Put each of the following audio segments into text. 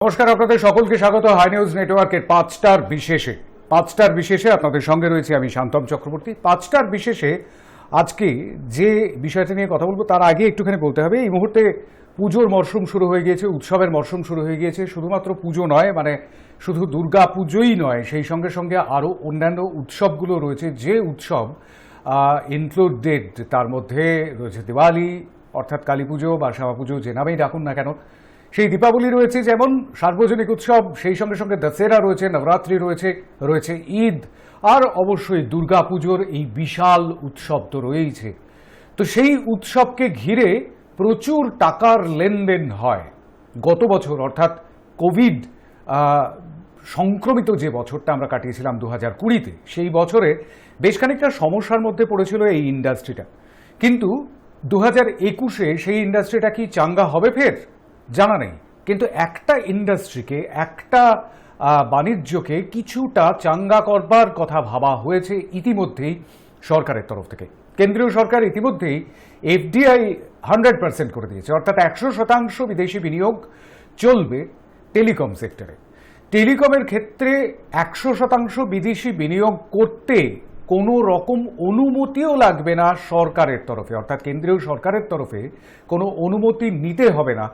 নমস্কার, আপনাদের সকলকে স্বাগত হাই নিউজ নেটওয়ার্কের পাঁচটার বিশেষে আপনাদের সঙ্গে রয়েছে আমি শান্তম চক্রবর্তী। পাঁচটার বিশেষে আজকে যে বিষয়টা নিয়ে কথা বলবো তার আগে একটুখানি বলতে হবে, এই মুহূর্তে পুজোর মরশুম শুরু হয়ে গিয়েছে, উৎসবের মরশুম শুরু হয়ে গিয়েছে। শুধুমাত্র পুজো নয়, মানে শুধু দুর্গা পুজোই নয়, সেই সঙ্গে সঙ্গে আরও অন্যান্য উৎসবগুলো রয়েছে, যে উৎসব ইনক্লুডেড তার মধ্যে রয়েছে দিওয়ালি অর্থাৎ কালী পুজো বা শ্যামা পুজো, যে নামেই ডাকুন না কেন। সেই দীপাবলি রয়েছে যেমন সার্বজনিক উৎসব, সেই সঙ্গে সঙ্গে দশেরা রয়েছে, নবরাত্রি রয়েছে ঈদ, আর অবশ্যই দুর্গা পুজোর এই বিশাল উৎসব তো রয়েইছে। তো সেই উৎসবকে ঘিরে প্রচুর টাকার লেনদেন হয়। গত বছর অর্থাৎ কোভিড সংক্রমিত যে বছরটা আমরা কাটিয়েছিলাম 2020-তে, সেই বছরে বেশ খানিকটা সমস্যার মধ্যে পড়েছিল এই ইন্ডাস্ট্রিটা। কিন্তু 2021-এ সেই ইন্ডাস্ট্রিটা কি চাঙ্গা হবে ফের জানা নেই, কিন্তু একটা ইন্ডাস্ট্রিকে, একটা বাণিজ্যকে কিছুটা চাঙ্গা করবার কথা ভাবা হয়েছে ইতিমধ্যেই সরকারের তরফ থেকে। কেন্দ্রীয় সরকার ইতিমধ্যেই এফডিআই 100% করে দিয়েছে, অর্থাৎ 100% বিদেশি বিনিয়োগ চলবে টেলিকম সেক্টরে। টেলিকমের ক্ষেত্রে 100% বিদেশি বিনিয়োগ করতে কোনো রকম অনুমতিও লাগবে না সরকারের তরফে, অর্থাৎ কেন্দ্রীয় সরকারের তরফে কোনো অনুমতি নিতে হবে না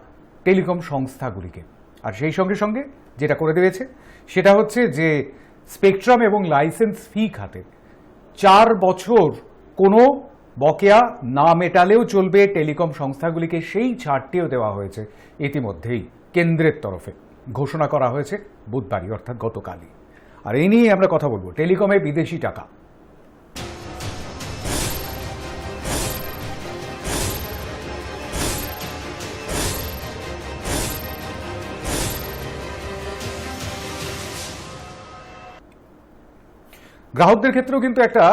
টেলিকম সংস্থাগুলিকে। আর সেই সঙ্গে সঙ্গে যেটা করে দিয়েছে সেটা হচ্ছে যে স্পেকট্রাম এবং লাইসেন্স ফি খাতে 4 বছর কোনো বকেয়া না মেটালেও চলবে টেলিকম সংস্থাগুলিকে, সেই ছাড়টিও দেওয়া হয়েছে ইতিমধ্যেই কেন্দ্রের তরফে। ঘোষণা করা হয়েছে বুধবারই অর্থাৎ গতকালই। আর এই নিয়ে আমরা কথা বলবো, টেলিকমে বিদেশি টাকা। গ্রাহকদের ক্ষেত্রেও কিন্তু একটা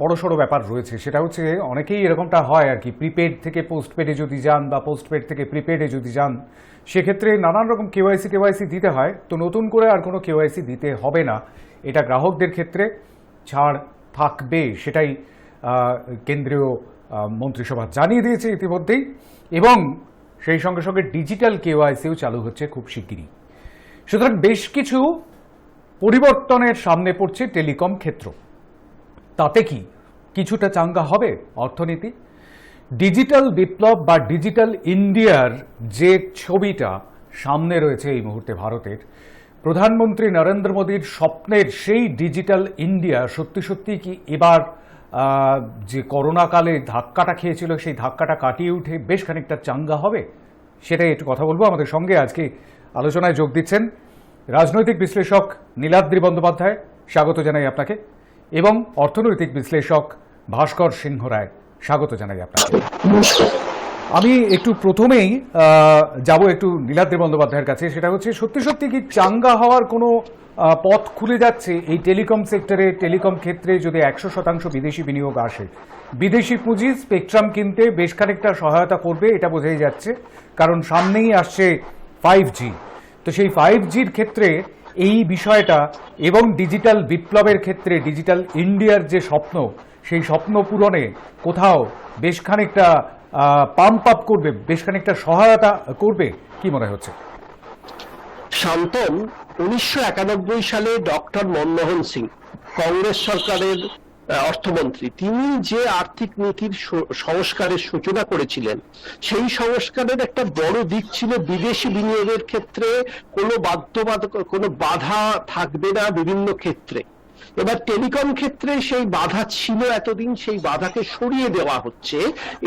বড়সড় ব্যাপার রয়েছে, সেটা হচ্ছে অনেকেই এরকমটা হয় আর কি, প্রিপেড থেকে পোস্টপেডে যদি যান বা পোস্টপেড থেকে প্রিপেডে যদি যান, সেক্ষেত্রে নানান রকম কেওয়াইসি দিতে হয়। তো নতুন করে আর কোনো কেওয়াইসি দিতে হবে না, এটা গ্রাহকদের ক্ষেত্রে ছাড় থাকবে, সেটাই কেন্দ্রীয় মন্ত্রিসভা জানিয়ে দিয়েছে ইতিমধ্যেই। এবং সেই সঙ্গে সঙ্গে ডিজিটাল কেওয়াইসিও চালু হচ্ছে খুব শিগগিরই। সুতরাং বেশ কিছু পরিবর্তনের সামনে পড়ছে টেলিকম ক্ষেত্র। তাতে কি কিছুটা চাঙ্গা হবে অর্থনীতি? ডিজিটাল বিপ্লব বা ডিজিটাল ইন্ডিয়ার যে ছবিটা সামনে রয়েছে এই মুহূর্তে ভারতের, প্রধানমন্ত্রী নরেন্দ্র মোদীর স্বপ্নের সেই ডিজিটাল ইন্ডিয়া সত্যি সত্যি কি এবার যে করোনাকালে ধাক্কাটা খেয়েছিল সেই ধাক্কাটা কাটিয়ে উঠে বেশ খানিকটা চাঙ্গা হবে? সেটাই একটু কথা বলবো। আমাদের সঙ্গে আজকে আলোচনায় যোগ দিচ্ছেন রাজনৈতিক বিশ্লেষক নীলাদ্রি বন্দ্যোপাধ্যায়, স্বাগত জানাই আপনাকে, এবং অর্থনৈতিক বিশ্লেষক ভাস্কর সিংহ রায়, স্বাগত জানাই আপনাকে। আমি একটু প্রথমেই যাব একটু নীলাদ্রি বন্দ্যোপাধ্যায়ের কাছে, সেটা হচ্ছে সত্যি সত্যি কি চাঙ্গা হওয়ার কোনো পথ খুলে যাচ্ছে এই টেলিকম সেক্টরে? টেলিকম ক্ষেত্রে যদি 100% বিদেশি বিনিয়োগ আসে, বিদেশি পুঁজি স্পেকট্রাম কিনতে বেশ খানিকটা সহায়তা করবে, এটা বোঝাই যাচ্ছে, কারণ সামনেই আসছে 5G। তো সেই 5Gর ক্ষেত্রে এই বিষয়টা এবং ডিজিটাল বিপ্লবের ক্ষেত্রে ডিজিটাল ইন্ডিয়ার যে স্বপ্ন, সেই স্বপ্ন পূরণে কোথাও বেশ খানিকটা পাম্প আপ করবে, বেশ খানিকটা সহায়তা করবে, কি মনে হচ্ছে? শান্তন, 1991 সালে ডক্টর মনমোহন সিং, কংগ্রেস সরকারের অর্থমন্ত্রী, তিনি যে আর্থিক নীতির সংস্কারের সূচনা করেছিলেন, সেই সংস্কারের একটা বড় দিক ছিল বিদেশি বিনিয়োগের ক্ষেত্রে কোনো বাধা থাকবে না বিভিন্ন ক্ষেত্রে। এবার টেলিকম ক্ষেত্রে সেই বাধা ছিল এতদিন, সেই বাধাকে সরিয়ে দেওয়া হচ্ছে।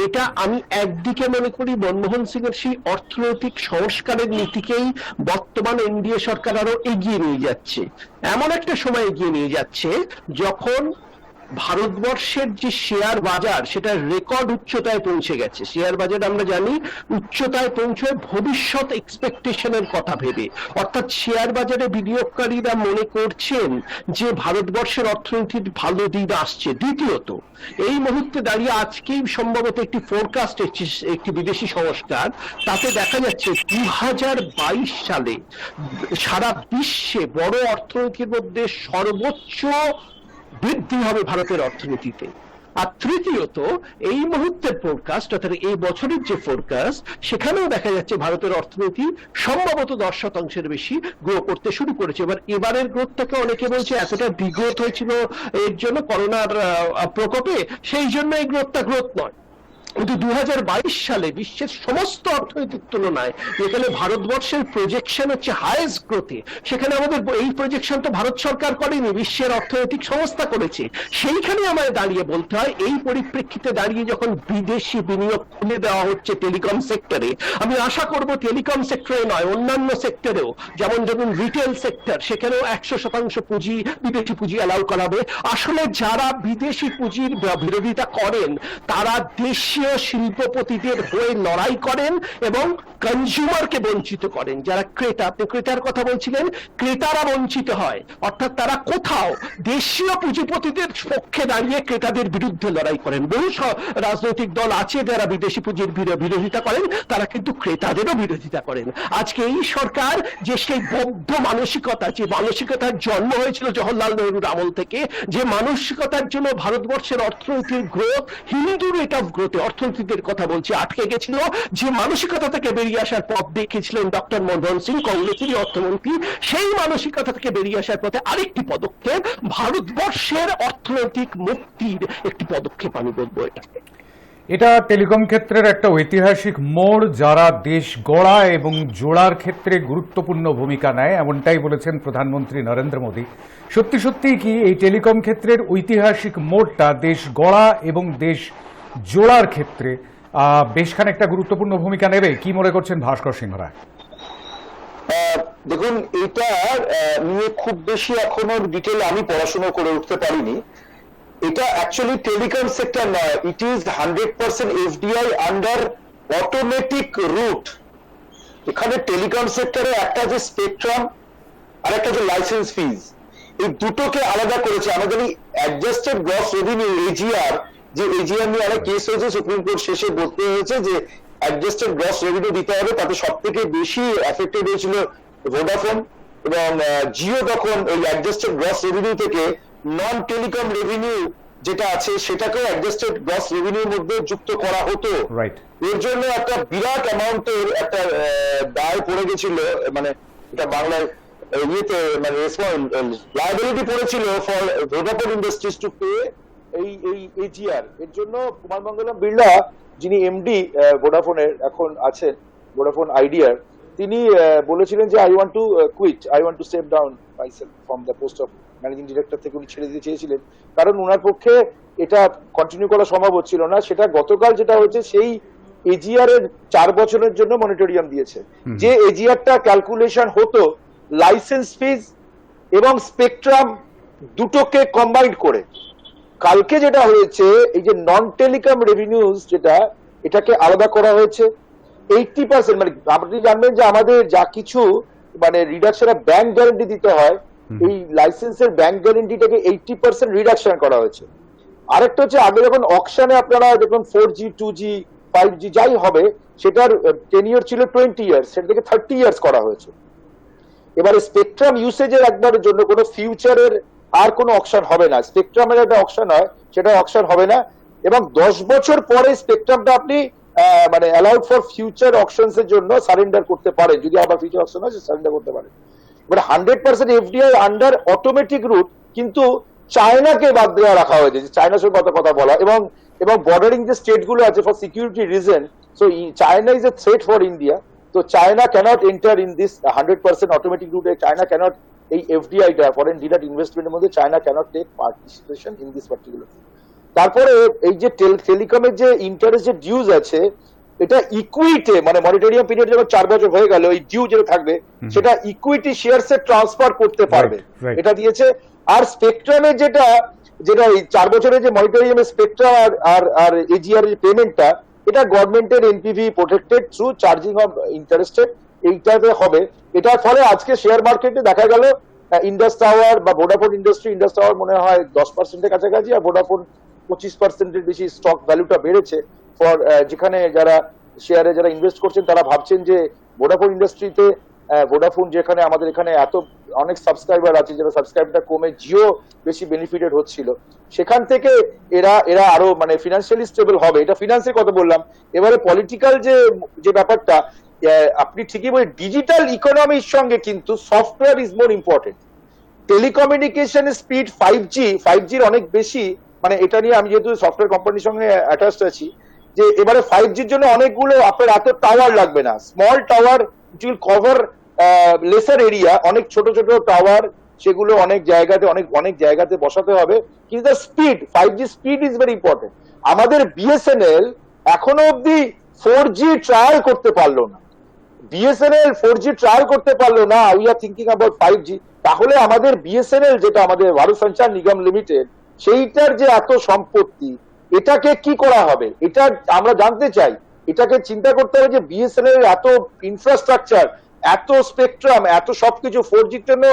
এটা আমি একদিকে মনে করি মনমোহন সিং এর সেই অর্থনৈতিক সংস্কারের নীতিকেই বর্তমান এনডিএ সরকার আরো এগিয়ে নিয়ে যাচ্ছে। এমন একটা সময় এগিয়ে নিয়ে যাচ্ছে যখন ভারতবর্ষের যে শেয়ার বাজার, সেটা রেকর্ড উচ্চতায় পৌঁছে গেছে। শেয়ার বাজার আমরা জানি উচ্চতায় পৌঁছয় ভবিষ্যৎ এক্সপেকটেশনের কথা ভেবে, অর্থাৎ শেয়ার বাজারে বিনিয়োগকারীরা মনে করছেন যে ভারতবর্ষের অর্থনীতির ভালো দিন আসছে। দ্বিতীয়ত, এই মুহূর্তে দাঁড়িয়ে আজকেই সম্ভবত একটি ফোরকাস্ট, একটি বিদেশি সংস্কার, তাতে দেখা যাচ্ছে 2022 সালে সারা বিশ্বে বড় অর্থনীতির মধ্যে সর্বোচ্চ বৃদ্ধি হবে ভারতের অর্থনীতিতে। আর তৃতীয়ত এই মুহূর্তের ফোরকাস্ট অর্থাৎ এই বছরের যে ফোরকাস্ট সেখানেও দেখা যাচ্ছে ভারতের অর্থনীতি সম্ভবত 10% বেশি গ্রো করতে শুরু করেছে। এবারের গ্রোথটাকে অনেকে বলছে এতটা ডিগ্রোথ হয়েছিল এর জন্য করোনার প্রকোপে, সেই জন্য এই গ্রোথ নয়। কিন্তু 2022 সালে বিশ্বের সমস্ত অর্থনীতির তুলনায় যেখানে ভারতবর্ষের প্রজেকশন হচ্ছে হাইয়েস্ট গ্রোথে, সেখানে আমাদের এই প্রজেকশন তো ভারত সরকার করেনি, বিশ্বের অর্থনৈতিক সংস্থা করেছে। সেইখানে আমাদের দাঁড়িয়ে বলতে হয়, এই পরিপ্রেক্ষিতে দাঁড়িয়ে যখন বিদেশি বিনিয়োগ খুলে দেওয়া হচ্ছে টেলিকম সেক্টরে, আমি আশা করব টেলিকম সেক্টরে নয় অন্যান্য সেক্টরেও, যেমন ধরুন রিটেল সেক্টর, সেখানেও 100% পুঁজি বিদেশি পুঁজি অ্যালাউ করা হবে। আসলে যারা বিদেশি পুঁজির বিরোধিতা করেন তারা দেশীয় শিল্পপতিদের হয়ে লড়াই করেন এবং কনজিউমারকে বঞ্চিত করেন। যারা ক্রেতা, আপনি ক্রেতার কথা বলছিলেন, ক্রেতারা বঞ্চিত হয়, অর্থাৎ তারা কোথাও দেশীয় পুঁজিপতিদের পক্ষে দাঁড়িয়ে ক্রেতাদের বিরুদ্ধে লড়াই করেন। বহু রাজনৈতিক দল আছে যারা বিদেশি পুঁজির বিরোধিতা করেন, তারা কিন্তু ক্রেতাদেরও বিরোধিতা করেন। আজকে এই সরকার যে সেই বদ্ধ মানসিকতা, যে মানসিকতার জন্ম হয়েছিল জওহরলাল নেহরুর আমল থেকে, যে মানসিকতার জন্য ভারতবর্ষের অর্থনীতির গ্রোথ, হিন্দু রেট অফ গ্রোথে অর্থনীতির কথা বলছি, আটকে গেছিল, যে মানসিকতা থেকে বেরিয়ে আসার পথ দেখিয়েছিলেন ডক্টর মনমোহন সিং, কংগ্রেসেরই অর্থমন্ত্রী, সেই মানসিকতা থেকে বেরিয়ে আসার পথে আরেকটি পদক্ষেপ ভারতবর্ষের অর্থনৈতিক মুক্তির একটি পদক্ষেপ আমি বলবো এটা। এটা টেলিকম ক্ষেত্রের একটা ঐতিহাসিক মোড়, যারা দেশ গড়া এবং জোড়ার ক্ষেত্রে গুরুত্বপূর্ণ ভূমিকা নেয়, এমনটাই বলেছেন প্রধানমন্ত্রী নরেন্দ্র মোদী। সত্যি সত্যিই কি এই টেলিকম ক্ষেত্রের ঐতিহাসিক মোড়টা দেশ গড়া এবং দেশ জোড়ার ক্ষেত্রে বেশ খানিকটা গুরুত্বপূর্ণ ভূমিকা নেবে? কি মনে করছেন ভাস্কর সিংহ রায়? দেখুন, এটা নিয়ে খুব বেশি এখনো ডিটেল আমি পড়াশোনা করে উঠতে পারিনি। এটা অ্যাকচুয়ালি টেলিকম সেক্টর নয়, it is 100% FDI under automatic route. এখানে টেলিকম সেক্টরে একটা যে স্পেকট্রাম আর একটা যে লাইসেন্স ফিজ, এই দুটোকে আলাদা করেছে। আমাদের এই অ্যাডজাস্টেড গ্রস রেভিনিউ এজিআর, যে এজিআর নিয়ে অনেক কেস হয়েছে, সুপ্রিম কোর্ট শেষে বলতে হয়েছে যে অ্যাডজাস্টেড গ্রস রেভিনিউ দিতে হবে। তাতে সব থেকে বেশি এফেক্টেড হয়েছিল ভোডাফোন এবং জিও। তখন ওই অ্যাডজাস্টেড গ্রস রেভিনিউ থেকে নন টেলিকম রেভিনিউ যেটা আছে সেটাকেও অ্যাডজাস্টেড গ্রস রেভিনিউর মধ্যে যুক্ত করা হতো। এর জন্য একটা বিরাট অ্যামাউন্টের একটা দায় পড়ে গেছিল, মানে এটা বাংলায় ইয়েতে মানে লায়াবিলিটি পড়েছিল for Vodafone industries to pay এই এজিআর। এর জন্য কুমার মঙ্গলম বিড়লা, যিনি এমডি ভোডাফোনের এখন আছেন, ভোডাফোন আইডিয়ার, তিনি বলেছিলেন যে I want to quit, I want to step down myself from the post of managing director থেকে উনি ছেড়ে দিতে চেয়েছিলেন, কারণ ওনার পক্ষে এটা কন্টিনিউ করা সম্ভব হচ্ছিল না। সেটা গতকাল যেটা হয়েছে, সেই এজিআর এর 4 বছরের জন্য মনিটরিয়াম দিয়েছে। যে এজিআরটা ক্যালকুলেশন হতো লাইসেন্স ফিজ এবং স্পেকট্রাম দুটোকে কম্বাইন্ড করে, কালকে যেটা হয়েছে এই যে নন টেলিকম রেভিনিউজ যেটা, এটাকে আলাদা করা হয়েছে 80%। মানে আপনি জানবেন যে আমাদের যা কিছু মানে রিডাকশনে ব্যাংক গ্যারান্টি দিতে হয়, এই লাইসেন্সের ব্যাংক গ্যারান্টিটাকে 80% রিডাকশন করা হয়েছে। আরেকটা হচ্ছে, আগে যখন অকশনে আপনারা দেখুন 4G 2G 5G যাই হবে, সেটার টেনিওর ছিল 20 ইয়ার্স, সেটা থেকে 30 ইয়ার্স করা হয়েছে। এবারে স্পেকট্রাম ইউসেজের একবারের জন্য কোনো ফিউচারের আর কোনো অকশন হবে না। স্পেকট্রামের একটা অকশন হয়, সেটা অকশন হবে না, এবং 10 বছর পরে স্পেকট্রামটা আপনি মানে অ্যালাউড ফর ফিউচার অকশনস এর জন্য সারেন্ডার করতে পারেন, যদি আবার ফিউচার অকশন হয় সারেন্ডার করতে পারেন। মানে 100% এফডিআই আন্ডার অটোমেটিক রুট, কিন্তু চায়নাকে বাদ দেওয়া রাখা হয়েছে, চায়নার সঙ্গে কথা বলা, এবং বর্ডারিং যে স্টেট গুলো আছে for security reason. So China is a threat for India, তো China cannot enter in this 100% automatic রুটে। চায়না ক্যানট, এই এফডিআইটা ফরেন ডিরেক্ট ইনভেস্টমেন্টের মধ্যে China cannot take participation in this particular. তারপরে এই যে টেলিকমের যে ইন্টারেস্ট যে ডিউজ আছে, এটা ইকুইটে, মানে মনিটরিয়াম পিরিয়ড যখন 4 বছর হয়ে গেল, ওই ডিউ যেটা থাকবে সেটা ইকুইটি শেয়ারসে ট্রান্সফার করতে পারবে, এটা দিয়েছে। আর স্পেকট্রামের যেটা এই 4 বছরের যে মনিটরিয়ামের স্পেকট্রাম আর এজিআর এর পেমেন্টটা, এটা গভর্নমেন্টের NPV protected through charging of interested, এইটাতে হবে। এটার ফলে আজকে শেয়ার মার্কেটে দেখা গেল ইন্ডাস টাওয়ার বা ভোডাফোন ইন্ডাস টাওয়ার মনে হয় 10%-এর কাছাকাছি, আর ভোডাফোন 25%-এর বেশি স্টক ভ্যালুটা বেড়েছে। ফর যেখানে যারা শেয়ারে যারা ইনভেস্ট করছেন, তারা ভাবছেন যে ভোডাফোন ইন্ডাস্ট্রিতে, ভোডাফোন যেখানে আমাদের এখানে এত অনেক সাবস্ক্রাইবার আছে যারা সাবস্ক্রাইবটা কমে জিও বেশি বেনিফিটেড হচ্ছিল, সেখান থেকে এরা আরো মানে ফিনান্সিয়ালি স্টেবল হবে। এটা ফিনান্সের কথা বললাম। এবারে পলিটিক্যাল যে ব্যাপারটা, আপনি ঠিকই বলেন, ডিজিটাল ইকোনমির সঙ্গে কিন্তু software is more important. Telecommunication speed 5Gর অনেক বেশি, মানে এটা নিয়ে আমি যেহেতু সফটওয়্যার কোম্পানির সঙ্গে অ্যাটাচড আছি, যে এবারে 5Gর জন্য অনেকগুলো আপনার এত টাওয়ার লাগবে না, small tower it will cover lesser area, অনেক ছোট ছোট টাওয়ার, সেগুলো অনেক জায়গাতে বসাতে হবে। কিন্তু speed 5G speed is very important. আমাদের বিএসএনএল এখনো অব্দি 4G ট্রায়াল করতে পারলো না, বিএসএনএল 4G ট্রায়াল করতে পারলো না, we are thinking about 5G। তাহলে আমাদের বিএসএনএল যেটা আমাদের ভারত সঞ্চার নিগম লিমিটেড, সেইটার যে এত সম্পত্তি, এটাকে কি করা হবে, এটা আমরা জানতে চাই। এটাকে চিন্তা করতে হবে যে বিএসএনএল এর এত ইনফ্রাস্ট্রাকচার, এত স্পেকট্রাম, এত সবকিছু 4Gর জন্য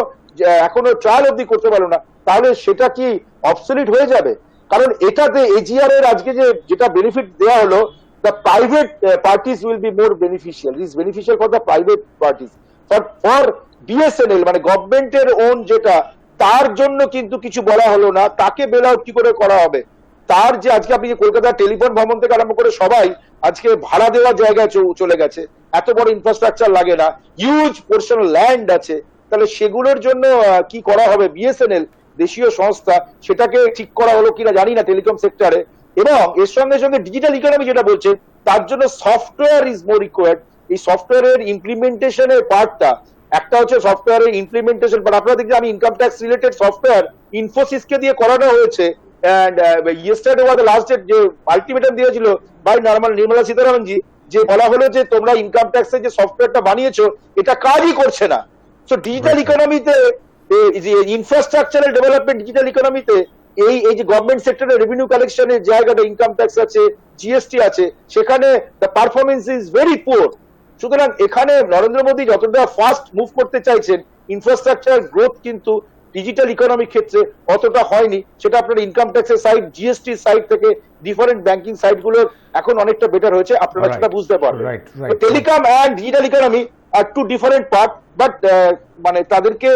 এখনো ট্রায়াল অব্দি করতে পারলো না, তাহলে সেটা কি অবসলিট হয়ে যাবে? কারণ এটাতে এজিআর এর আজকে যেটা বেনিফিট দেওয়া হলো, the private parties will be more beneficial. It is beneficial for the private parties. For BSNL মানে গভর্নমেন্টের ওন যেটা, তার জন্য কিন্তু কিছু বলা হলো না। তাকে বেল আউট কি করে করা হবে? তার যে আজকে আপনি যে কলকাতা টেলিফোন ভবন থেকে আরম্ভ করে সবাই আজকে ভাড়া দেওয়ার জায়গায় চলে গেছে, এত বড় ইনফ্রাস্ট্রাকচার লাগে না, হিউজ পোর্শন ল্যান্ড আছে, তাহলে সেগুলোর জন্য কি করা হবে? বিএসএনএল দেশীয় সংস্থা, সেটাকে ঠিক করা হলো কিনা জানি না টেলিকম সেক্টরে। এবং এর সঙ্গে সঙ্গে ডিজিটাল ইকোনমি যেটা বলছে, তার জন্য সফটওয়্যার ইজ মোর রিকোয়ার্ড। এই সফটওয়্যারের ইমপ্লিমেন্টেশনের পার্টটা, একটা হচ্ছে সফটওয়্যারের ইমপ্লিমেন্টেশন পার্ট। আপনারা দেখবেন আমি ইনকাম ট্যাক্স রিলেটেড সফটওয়্যার ইনফোসিসকে দিয়ে করানো হয়েছে, and yesterday was the last date, যে আলটিমেটাম দিয়েছিল বাই নির্মলা সীতারামন জি, যে বলা হলো যে তোমরা ইনকাম ট্যাক্সের যে সফটওয়্যারটা বানিয়েছো এটা কাজই করছে না। সো ডিজিটাল ইকোনমিতে, ইনফ্রাস্ট্রাকচারাল ডেভেলপমেন্ট ডিজিটাল ইকোনমিতে, এই যে গভর্নমেন্ট সেক্টরে রেভিনিউ কালেকশনের জায়গাটা, ইনকাম ট্যাক্স আছে, জিএসটি আছে, সেখানে the performance is very poor. সুতরাং এখানে নরেন্দ্র মোদী যতটা ফাস্ট মুভ করতে চাইছেন, ইনফ্রাস্ট্রাকচার গ্রোথ কিন্তু ডিজিটাল ইকোনমিক ক্ষেত্রে অতটা হয়নি। সেটা আপনার ইনকাম ট্যাক্সের সাইড, জিএসটি সাইড থেকে ডিফারেন্ট ব্যাংকিং সাইড গুলো এখন অনেকটা বেটার হয়েছে, আপনারা সেটা বুঝতে পারবেন। Telecom and digital economy are two different part, but মানে তাদেরকে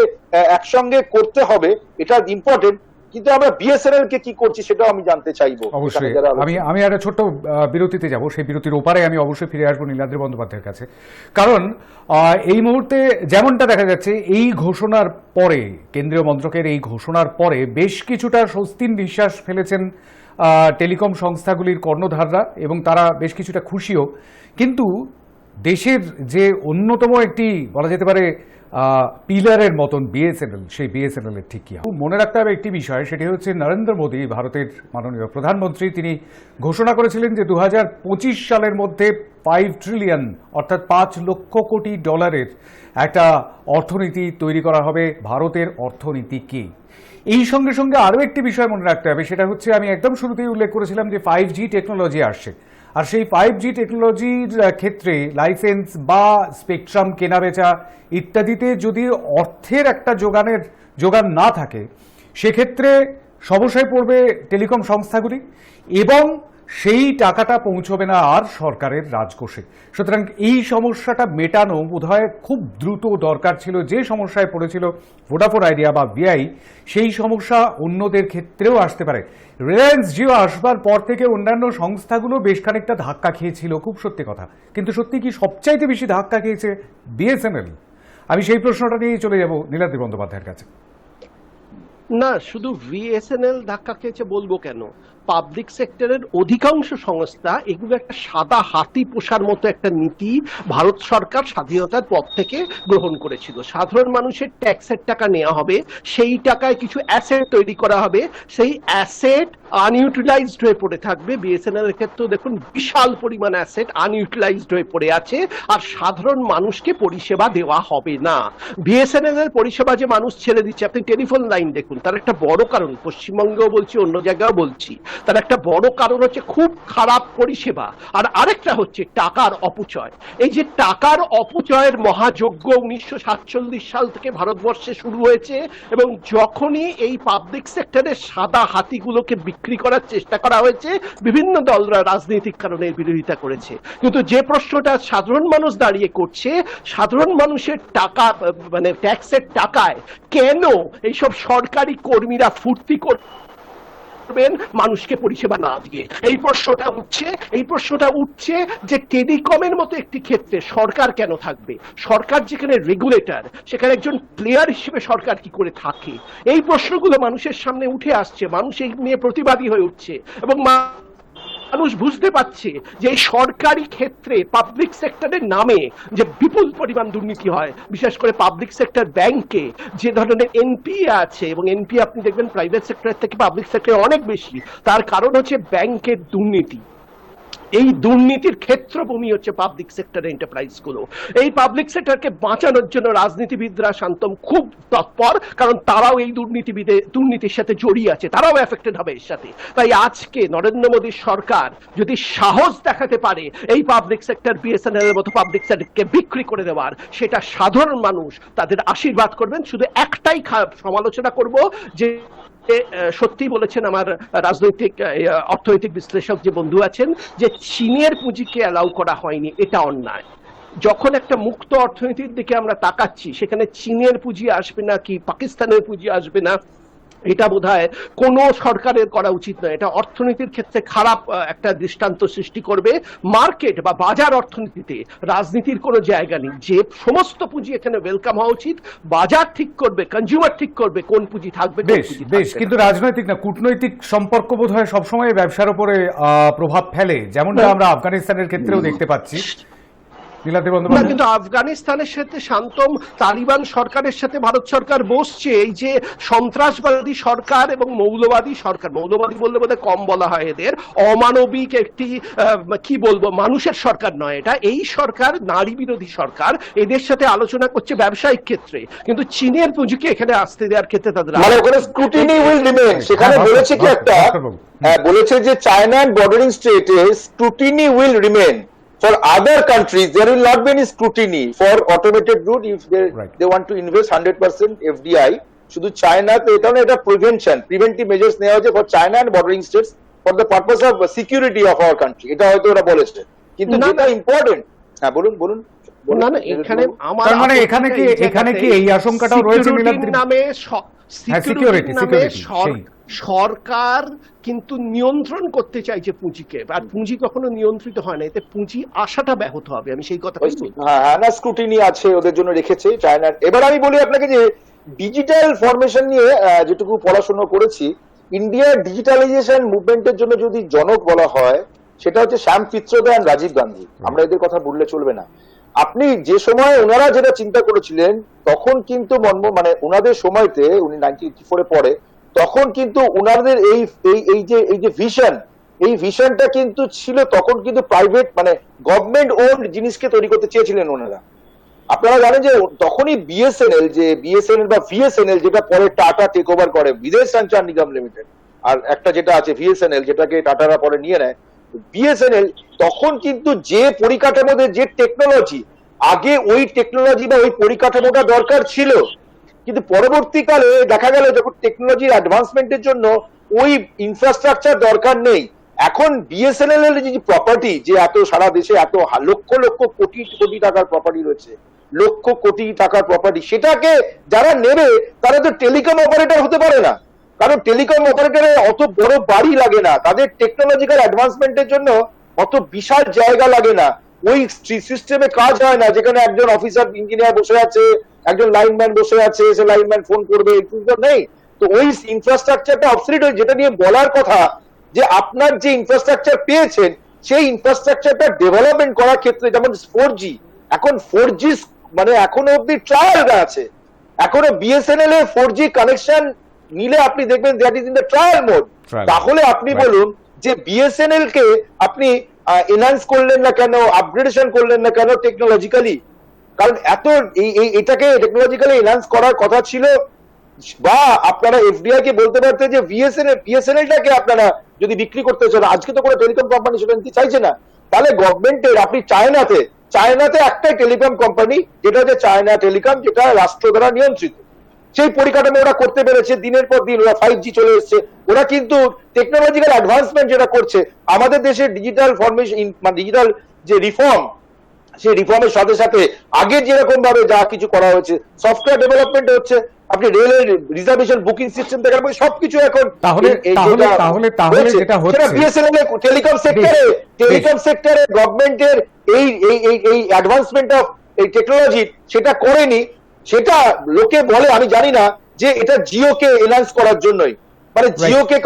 একসঙ্গে করতে হবে, এটা ইম্পর্টেন্ট। কিন্তু আমরা বিএসএনএল কে কি করছি সেটাও আমি জানতে চাইবো। অবশ্যই আমি একটা ছোট্ট বিরতিতে যাব, সেই বিরতির ওপারে আমি অবশ্যই ফিরে আসবো নীলাদ্রি বন্দ্যোপাধ্যায়ের কাছে। কারণ এই মুহূর্তে যেমনটা দেখা যাচ্ছে, এই ঘোষণার পরে, কেন্দ্রীয় মন্ত্রকের এই ঘোষণার পরে বেশ কিছুটা স্বস্তির নিঃশ্বাস ফেলেছেন টেলিকম সংস্থাগুলির কর্ণধাররা, এবং তারা বেশ কিছুটা খুশিও। কিন্তু দেশের যে অন্যতম একটি বলা যেতে পারে পিলারের মতন বিএসএনএল, সেই বিএসএনএল এর ঠিক কি হবে? মনে রাখতে হবে একটি বিষয়, সেটি হচ্ছে নরেন্দ্র মোদী, ভারতের মাননীয় প্রধানমন্ত্রী, তিনি ঘোষণা করেছিলেন যে 2025 সালের মধ্যে 5 ট্রিলিয়ন অর্থাৎ 5 লক্ষ কোটি ডলারের একটা অর্থনীতি তৈরি করা হবে। ভারতের অর্থনীতি কি? এই সঙ্গে সঙ্গে আরও একটি বিষয় মনে রাখতে হবে, সেটা হচ্ছে আমি একদম শুরুতেই উল্লেখ করেছিলাম যে 5G টেকনোলজি আসছে, আর সেই 5G টেকনোলজির ক্ষেত্রে লাইসেন্স বা স্পেকট্রাম কেনাবেচা ইত্যাদিতে যদি অর্থের একটা যোগান না থাকে, সেক্ষেত্রে সমস্যায় পড়বে টেলিকম সংস্থাগুলি, এবং সেই টাকাটা পৌঁছবে না আর সরকারের রাজকোষে। সুতরাং এই সমস্যাটা মেটানো বোধহয় খুব দ্রুত দরকার ছিল। যে সমস্যায় পড়েছিল ভোডাফোন আইডিয়া বা ভিআই, সেই সমস্যা অন্যদের ক্ষেত্রেও আসতে পারে। রিলায়েন্স জিও আসবার পর থেকে অন্যান্য সংস্থাগুলো বেশ খানিকটা ধাক্কা খেয়েছিল, খুব সত্যি কথা। কিন্তু সত্যি কি সবচাইতে বেশি ধাক্কা খেয়েছে বিএসএনএল? আমি সেই প্রশ্নটা নিয়ে চলে যাব নীলাদ্রি বন্দ্যোপাধ্যায়ের কাছে। না, শুধু বিএসএনএল ধাক্কা খেয়েছে বলবো কেন, পাবলিক সেক্টরের অধিকাংশ সংস্থা, এগুলো একটা সাদা হাতি পোষার মতো একটা নীতি ভারত সরকার স্বাধীনতার পর থেকে গ্রহণ করেছিল। সাধারণ মানুষের ট্যাক্সের টাকা নেওয়া হবে, সেই টাকায় কিছু অ্যাসেট তৈরি করা হবে, সেই অ্যাসেট আনইউটিলাইজড হয়ে পড়ে থাকবে। বিএসএনএল এর ক্ষেত্রেও দেখুন বিশাল পরিমাণ অ্যাসেট আনইউটিলাইজড হয়ে পড়ে আছে, আর সাধারণ মানুষকে পরিষেবা দেওয়া হবে না। বিএসএনএল এর পরিষেবা যে মানুষ ছেড়ে দিচ্ছে, আপনি টেলিফোন লাইন দেখুন, তার একটা বড় কারণ, পশ্চিমবঙ্গেও বলছি, অন্য জায়গাও বলছি, তার একটা বড় কারণ হচ্ছে খুব খারাপ পরিষেবা, আর আরেকটা হচ্ছে টাকার অপচয়। এই যে টাকার অপচয়ের মহাযজ্ঞ 1947 সাল থেকে ভারতবর্ষে শুরু হয়েছে, এবং যখনই এই পাবলিক সেক্টরের সাদা হাতিগুলোকে বিক্রি করার চেষ্টা করা হয়েছে, বিভিন্ন দলরা রাজনৈতিক কারণে বিরোধিতা করেছে। কিন্তু যে প্রশ্নটা সাধারণ মানুষ দাঁড়িয়ে করছে, সাধারণ মানুষের টাকা মানে ট্যাক্সের টাকায় কেন এইসব সরকারি কর্মীরা ফুর্তি করবেন মানুষকে পরিষেবা না দিয়ে? এই প্রশ্নটা উঠছে যে টেলিকমের মতো একটি ক্ষেত্রে সরকার কেন থাকবে? সরকার যেখানে রেগুলেটর, সেখানে একজন প্লেয়ার হিসেবে সরকার কি করে থাকে? এই প্রশ্নগুলো মানুষের সামনে উঠে আসছে, মানুষ এই নিয়ে প্রতিবাদী হয়ে উঠছে, এবং মানুষ বুঝতে পারছে যে এই সরকারি ক্ষেত্রে পাবলিক সেক্টরের নামে যে বিপুল পরিমাণ দুর্নীতি হয়, বিশেষ করে পাবলিক সেক্টর ব্যাংকে যে ধরনের এনপিএ আছে, এবং এনপিএ আপনি দেখবেন প্রাইভেট সেক্টর থেকে পাবলিক সেক্টরে অনেক বেশি, তার কারণ হচ্ছে ব্যাংকের দুর্নীতি। এই দুর্নীতির ক্ষেত্রভূমি হচ্ছে পাবলিক সেক্টর এন্টারপ্রাইজ গুলো। এই পাবলিক সেক্টরকে বাঁচানোর জন্য রাজনীতিবিদরা শান্তম খুব তৎপর, কারণ তারাও এই দুর্নীতির সাথে জড়িয়ে আছে, তারাও এফেক্টেড হবে এর সাথে। তাই আজকে নরেন্দ্র মোদীর সরকার যদি সাহস দেখাতে পারে এই পাবলিক সেক্টর বিএসএনএল এর মতো পাবলিক সেক্টরকে বিক্রি করে দেওয়ার, সেটা সাধারণ মানুষ তাদের আশীর্বাদ করবেন। শুধু একটাই সমালোচনা করব যে সত্যি বলেছেন আমার রাজনৈতিক অর্থনৈতিক বিশ্লেষক যে বন্ধু আছেন, যে চীনের পুঁজিকে অ্যালাউ করা হয়নি, এটা অন্যায়। যখন একটা মুক্ত অর্থনীতির দিকে আমরা তাকাচ্ছি, সেখানে চীনের পুঁজি আসবে না কি পাকিস্তানের পুঁজি আসবে না, এটা বোধহয় কোনো সরকারের করা উচিত নয়। এটা অর্থনীতির ক্ষেত্রে খারাপ একটা দৃষ্টান্ত সৃষ্টি করবে। মার্কেট বা বাজার অর্থনীতিতে রাজনীতির কোনো জায়গা নেই। যে সমস্ত পুঁজি এখানে ওয়েলকাম হওয়া উচিত, বাজার ঠিক করবে, কনজিউমার ঠিক করবে কোন পুঁজি থাকবে। বেশ, কিন্তু রাজনৈতিক না, কূটনৈতিক সম্পর্ক বোধহয় সবসময় ব্যবসার উপরে প্রভাব ফেলে, যেমনটা আমরা আফগানিস্তানের ক্ষেত্রেও দেখতে পাচ্ছি। কিন্তু আফগানিস্তানের সাথে শান্তম তালিবান সরকারের সাথে ভারত সরকার বসছে। এই যে সন্ত্রাসবাদী সরকার এবং মৌলবাদী সরকার, মৌলবাদী বললে বোধহয় কম বলা হয়, এদের অমানবিক একটি কি বলবো মানুষের সরকার নয় এটা, এই সরকার নারী বিরোধী সরকার, এদের সাথে আলোচনা করছে ব্যবসায়িক ক্ষেত্রে, কিন্তু চীনের পুঁজিকে এখানে আসতে দেওয়ার ক্ষেত্রে তাদের মানে ওখানে স্ক্রুটিনি উইল রিমেইন। সেখানে বলেছে কি একটা বলেছে যে চায়না এন্ড বর্ডারিং স্টেটে scrutiny will remain. For other countries, there will not be any scrutiny for automated route if they want to invest 100% FDI. শুধু চায়নাতে এটা না, এটা preventive measures নেওয়া হয়েছে for China and bordering states for the purpose of security of our country. এটা হয়তো ওরা বলেছে, কিন্তু যেটা ইম্পর্টেন্ট, হ্যাঁ বলুন। না না, এখানে আমার মানে এখানে কি এই আশঙ্কাটাও রয়েছে নামে সিকিউরিটি নামে সরকার কিন্তু নিয়ন্ত্রণ করতে চাইছে পুঁজিকে, আর পুঁজি কখনো নিয়ন্ত্রিত হয় না, এতে পুঁজি আসাটা ব্যাহত হবে। আমি সেই কথা বলছি। হ্যাঁ না, স্ক্রুটিনি আছে ওদের জন্য রেখেছে চায়নার। এবার আমি বলি আপনাকে যে ডিজিটাল ফরমেশন নিয়ে যেটুকু পড়াশোনা করেছি, ইন্ডিয়ার ডিজিটালাইজেশন মুভমেন্টের জন্য যদি জনক বলা হয়, সেটা হচ্ছে শ্যাম পিত্রোদা আর রাজীব গান্ধী। আমরা এদের কথা বললে চলবে না। আপনি যে সময় ওনারা যেটা চিন্তা করেছিলেন, তখন কিন্তু মানে ওনাদের সময়তে, উনি 1984 পরে, তখন কিন্তু ওনাদের এই যে ভিশন, এই ভিশনটা কিন্তু ছিল তখন কিন্তু প্রাইভেট মানে গভর্নমেন্ট ওন্ড জিনিসকে তৈরি করতে চেয়েছিলেন ওনারা। আপনারা জানেন যে তখনই বিএসএনএল বা ভিএসএনএল, যেটা পরে টাটা টেক ওভার করে, বিদেশ সঞ্চার নিগম লিমিটেড, আর একটা যেটা আছে ভিএসএনএল, যেটাকে টাটারা পরে নিয়ে নেয়, বিএসএনএল, তখন কিন্তু যে পরিকাঠামোতে যে টেকনোলজি, আগে ওই টেকনোলজি বা ওই পরিকাঠামোটা দরকার ছিল, কিন্তু পরবর্তীকালে দেখা গেল যখন টেকনোলজির অ্যাডভান্সমেন্টের জন্য ওই ইনফ্রাস্ট্রাকচার দরকার নেই। এখন বিএসএনএল এর যে প্রপার্টি, যে এত সারা দেশে এত লক্ষ লক্ষ কোটি কোটি টাকার প্রপার্টি রয়েছে, লক্ষ কোটি টাকার প্রপার্টি, সেটাকে যারা নেবে তারা তো টেলিকম অপারেটর হতে পারে না, কারণ টেলিকম অপারেটরের অত বড় বাড়ি লাগে না, তাদের টেকনোলজিক্যাল অ্যাডভান্সমেন্টের জন্য অত বিশাল জায়গা লাগে না, ওই সিস্টেমে কাজ হয় না যেখানে একজন অফিসার ইঞ্জিনিয়ার বসে আছে, একজন লাইনম্যান বসে আছে, সে লাইনম্যান ফোন করবে, নেই। তো ওই ইনফ্রাস্ট্রাকচারটা অবসলিট হয়ে, যেটা নিয়ে বলার কথা যে আপনার যে ইনফ্রাস্ট্রাকচার পেয়েছেন, সেই ইনফ্রাস্ট্রাকচারটা ডেভেলপমেন্ট করার ক্ষেত্রে, যেমন 4G, এখন 4G মানে এখনো অব্দি ট্রায়াল আছে, এখনো বিএসএনএল এর 4G কানেকশন নিলে আপনি দেখবেন that is in the trial mode. তাহলে আপনি বলুন যে বিএসএনএল কে আপনি এনহান্স করলেন না কেন, আপগ্রেডেশন করলেন না কেন টেকনোলজিক্যালি? কারণ এত এটাকে টেকনোলজিক্যালি এনহান্স করার কথা ছিল বা আপনারা এফডিআই কে বলতে পারতেন যে বিএসএনএলটাকে আপনারা যদি বিক্রি করতে চান, আজকে তো কোনো টেলিকম কোম্পানি সেটা নিতে চাইছে না, তাহলে গভর্নমেন্টের আপনি চায়নাতে একটাই টেলিকম কোম্পানি, যেটা হচ্ছে চায়না টেলিকম, যেটা রাষ্ট্র দ্বারা নিয়ন্ত্রিত। সেই পরিকাঠামো ওরা করতে পেরেছে, দিনের পর দিন ওরা 5G চলে এসছে, ওরা কিন্তু টেকনোলজিক্যাল অ্যাডভান্সমেন্ট যেটা করছে, আমাদের দেশের ডিজিটাল ফরমেশন মানে ডিজিটাল যে রিফর্ম, সেই রিফর্মের সাথে সাথে আগে যেরকম ভাবে যা কিছু করা হয়েছে, সফটওয়্যার ডেভেলপমেন্ট হচ্ছে, আপনি রেলের রিজার্ভেশন বুকিং সিস্টেম থেকে সবকিছু এখন তাহলে যেটা হচ্ছে বিএসএনএল টেলিকম সেক্টরে গভর্নমেন্টের এই অ্যাডভান্সমেন্ট অফ এই টেকনোলজি সেটা করেনি, সেটা লোকে বলে, আমি জানি না, যে এটা জিওকে এনহান্স করার জন্যই, মানে জিওকে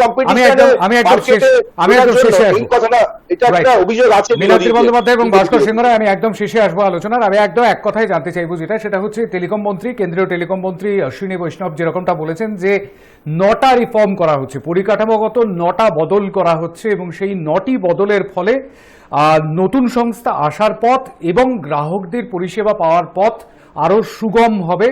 অভিযোগ আছে। মীনাক্ষী বন্দ্যোপাধ্যায় এবং ভাস্কর সিংহ রায়, আমি একদম শেষে আসবো আলোচনার। আমি একদম এক কথাই জানতে চাইবো, সেটা হচ্ছে টেলিকম মন্ত্রী, কেন্দ্রীয় টেলিকম মন্ত্রী অশ্বিনী বৈষ্ণব যেরকমটা বলেছেন যে 9টা রিফর্ম করা হচ্ছে, পরিকাঠামোগত 9টা বদল করা হচ্ছে, এবং সেই 9টি বদলের ফলে নতুন সংস্থা আসার পথ এবং গ্রাহকদের পরিষেবা পাওয়ার পথ আরো সুগম হবে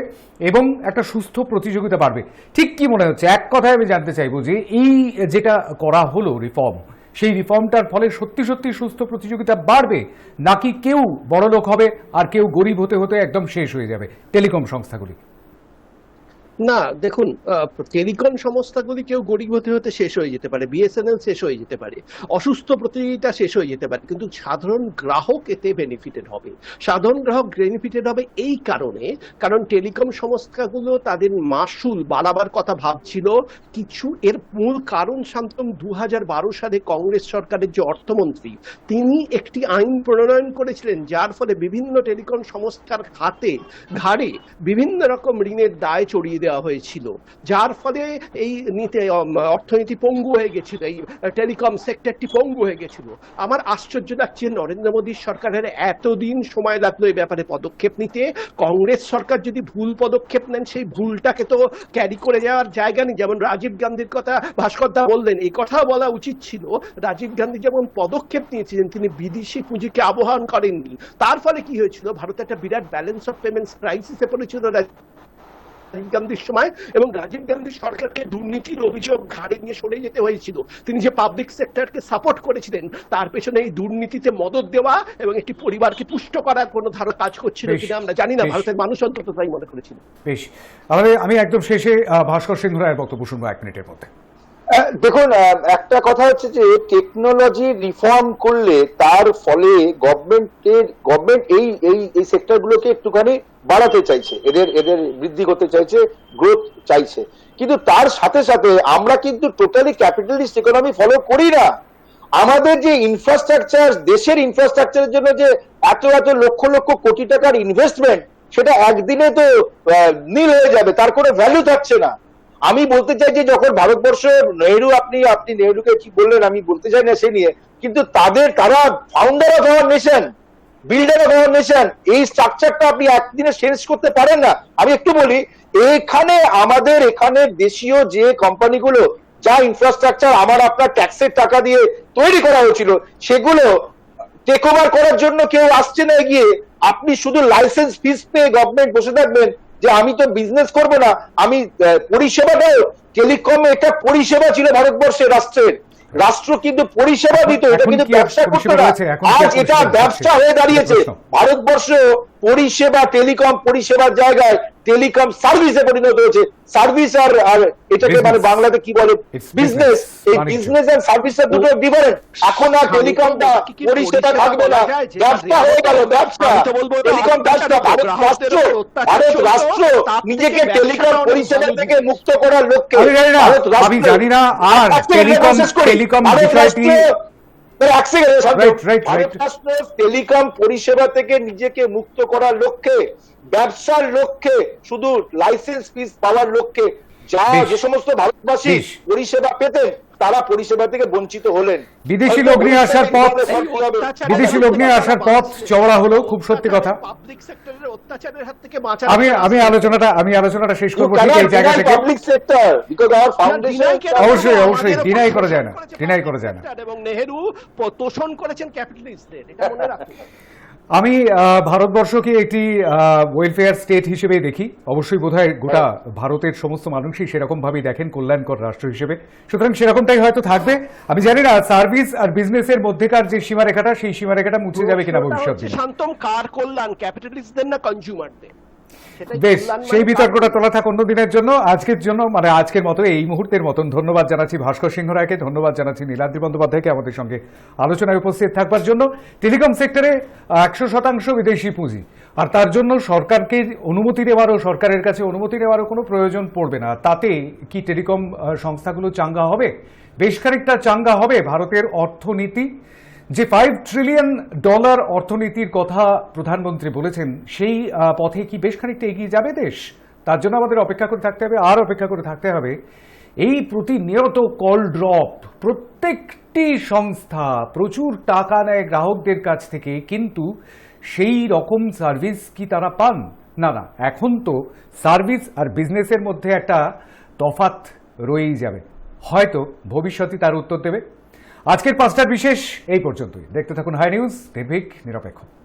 এবং একটা সুস্থ প্রতিযোগিতা বাড়বে। ঠিক কি মনে হচ্ছে? এক কথায় আমি জানতে চাইবো যে এই যেটা করা হলো রিফর্ম, সেই রিফর্মটার ফলে সত্যি সত্যি সুস্থ প্রতিযোগিতা বাড়বে, নাকি কেউ বড়লোক হবে আর কেউ গরিব হতে হতে একদম শেষ হয়ে যাবে টেলিকম সংস্থাগুলি? না দেখুন, টেলিকম সংস্থাগুলি কেউ গরিব হতে হতে শেষ হয়ে যেতে পারে, বিএসএনএল শেষ হয়ে যেতে পারে, অসুস্থ প্রতিযোগিতা শেষ হয়ে যেতে পারে, কিন্তু সাধারণ গ্রাহক এতে বেনিফিটেড হবে। সাধারণ গ্রাহক বেনিফিটেড হবে এই কারণ টেলিকম সংস্থাগুলো তাদের মাসুল বাড়াবার কথা ভাবছিল কিছু। এর মূল কারণ শান্তম 2012 সালে কংগ্রেস সরকারের যে অর্থমন্ত্রী, তিনি একটি আইন প্রণয়ন করেছিলেন, যার ফলে বিভিন্ন টেলিকম সংস্থার ঘাড়ে বিভিন্ন রকম ঋণের দায় চড়িয়ে দেওয়া হয়েছিল, যার ফলে এই অর্থনীতি পঙ্গু হয়ে গেছিল, এই টেলিকম সেক্টরটি পঙ্গু হয়ে গেছিল। আমার আশ্চর্য লাগছে নরেন্দ্র মোদীর সরকারের এতদিন সময় লাগলো এই ব্যাপারে পদক্ষেপ নিতে। কংগ্রেস সরকার যদি ভুল পদক্ষেপ নেন, সেই ভুলটাকে তো ক্যারি করে যাওয়ার জায়গা নেই। যেমন রাজীব গান্ধীর কথা ভাস্করদা বললেন, এই কথা বলা উচিত ছিল, রাজীব গান্ধী যেমন পদক্ষেপ নিয়েছিলেন, তিনি বিদেশি পুঁজিকে আহ্বান করেননি। তার ফলে কি হয়েছিল, ভারত একটা বিরাট ব্যালেন্স অফ পেমেন্টস ক্রাইসিসে পড়েছিল রাজীব গান্ধীর সময়, এবং রাজীব গান্ধী সরকারকে দুর্নীতির অভিযোগ ঘাড়ে নিয়ে সরে যেতে হয়েছিল। তিনি যে পাবলিক সেক্টরকে সাপোর্ট করেছিলেন, তার পেছনে এই দুর্নীতিতে মদত দেওয়া এবং একটি পরিবারকে পুষ্ট করার কোনো ধারণা কাজ করছিল কিনা আমরা জানি না, ভারতের মানুষ অন্তত তাই মনে করেছিল। বেশ, আমি একদম শেষে ভাস্কর সিংহ রায়ের বক্তব্য শুনবো 1 মিনিটের মধ্যে। দেখুন, একটা কথা হচ্ছে যে টেকনোলজি রিফর্ম করলে তার ফলে গভর্নমেন্ট এই সেক্টরগুলোকে একটুখানি বাড়াতে চাইছে, এদের বৃদ্ধি করতে চাইছে, গ্রোথ চাইছে, কিন্তু তার সাথে সাথে আমরা কিন্তু টোটালি ক্যাপিটালিস্ট ইকোনমি ফলো করি না। আমাদের যে ইনফ্রাস্ট্রাকচার, দেশের ইনফ্রাস্ট্রাকচারের জন্য যে এত লক্ষ লক্ষ কোটি টাকার ইনভেস্টমেন্ট, সেটা একদিনে তো নীল হয়ে যাবে, তার কোনো ভ্যালু থাকছে না। আমি বলতে চাই যে যখন ভারতবর্ষ নেহেরু, আপনি নেহেরুকে কি বললেন আমি বলতে চাই না সে নিয়ে, কিন্তু তারা founder of our nation, builder of our nation, এই স্ট্রাকচারটা আপনি একদিনে চেঞ্জ করতে পারেন না। আমি একটু বলি, আমাদের এখানে দেশীয় যে কোম্পানিগুলো, যা ইনফ্রাস্ট্রাকচার আমার আপনার ট্যাক্সের টাকা দিয়ে তৈরি করা হয়েছিল, সেগুলো টেক ওভার করার জন্য কেউ আসছে না এগিয়ে। আপনি শুধু লাইসেন্স ফিস পেয়ে গভর্নমেন্ট বসে থাকবেন যে আমি তো বিজনেস করব না, আমি পরিষেবাটাও, টেলিকম একটা পরিষেবা ছিল ভারতবর্ষের রাষ্ট্র কিন্তু পরিষেবা দিত, এটা কিন্তু ব্যবসা করতো না। আজ এটা ব্যবসা হয়ে দাঁড়িয়েছে। ভারতবর্ষ পরিষেবা, টেলিকম পরিষেবার জায়গায় টেলিকম সার্ভিসে পরিণত হয়েছে। সার্ভিস আর এটাকে মানে বাংলাতে কি বলে, বিজনেস। এই বিজনেস আর সার্ভিসের দুটো ডিফারেন্ট। এখন আর টেলিকমটা পরিষেবা থাকবে না, ব্যবসা হয়ে গেল, ব্যবসা। টেলিকম ব্যবসা। ভারত রাষ্ট্র নিজেকে টেলিকম পরিষেবা থেকে মুক্ত করার লক্ষ্যে, আমি জানি না আর টেলিকম বিষয়টি টেলিকম পরিষেবা থেকে নিজেকে মুক্ত করার লক্ষ্যে, ব্যবসার লক্ষ্যে, শুধু লাইসেন্স ফিস পাওয়ার লক্ষ্যে যে সমস্ত ভারতবাসী পরিষেবা পেতেন, তারা পরিষেবা থেকে বঞ্চিত হলেন। বিদেশি লোক নিয়ে আসার পথ চওড়া হলো, খুব সত্যি কথা। আমি আলোচনাটা শেষ করবো ঠিক এই জায়গা থেকে। অবশ্যই ডিনাই করা যায় না, এবং নেহেরু তোষণ করেছেন ক্যাপিটালিস্টদের, এটা মনে রাখুন। আমি ভারতবর্ষকে একটি ওয়েলফেয়ার স্টেট হিসেবে দেখি, অবশ্যই বোধহয় গোটা ভারতের সমস্ত মানুষই সেরকম ভাবেই দেখেন কল্যাণকর রাষ্ট্র হিসেবে, সুতরাং সেরকমটাই হয়তো থাকবে। আমি জানি না সার্ভিস আর বিজনেসের মধ্যেকার যে সীমারেখাটা, সেই সীমারেখাটা মুছে যাবে কিনা ভবিষ্যৎ দিনে। শান্তম, কার কল্যাণ, ক্যাপিটালিস্টদের না কনজিউমারদের? বেশ, সেই বিতর্কটা তোলা থাক অন্য দিনের জন্য। আজকের জন্য মানে আজকের মতো এই মুহূর্তের মতন ধন্যবাদ জানাচ্ছি ভাস্কর সিংহ রায়কে, ধন্যবাদ জানাচ্ছি নীলাদ্রি বন্দ্যোপাধ্যায়কে আমাদের সঙ্গে আলোচনায় উপস্থিত থাকবার জন্য। টেলিকম সেক্টরে 100% বিদেশি পুঁজি, আর তার জন্য সরকারকে অনুমতি দেওয়ারও, সরকারের কাছে অনুমতি নেওয়ারও কোনো প্রয়োজন পড়বে না। তাতে কি টেলিকম সংস্থাগুলো চাঙ্গা হবে? বেশ খানিকটা চাঙ্গা হবে। ভারতের অর্থনীতি যে $5 ট্রিলিয়ন অর্থনীতির কথা প্রধানমন্ত্রী বলেছেন, সেই পথে কি বেশ খানিকটা এগিয়ে যাবে দেশ? তার জন্য আমাদের অপেক্ষা করে থাকতে হবে, আর অপেক্ষা করে থাকতে হবে। এই প্রতিনিয়ত কল ড্রপ, প্রত্যেকটি সংস্থা প্রচুর টাকা নেয় গ্রাহকদের কাছ থেকে, কিন্তু সেই রকম সার্ভিস কি তারা পান? না না, এখন তো সার্ভিস আর বিজনেসের মধ্যে একটা তফাৎ রয়েই যাবে। হয়তো ভবিষ্যতে তার উত্তর দেবে। আজকের 5টার বিশেষ এই পর্যন্তই। দেখতে থাকুন হাই নিউজ, নির্ভীক, নিরপেক্ষ।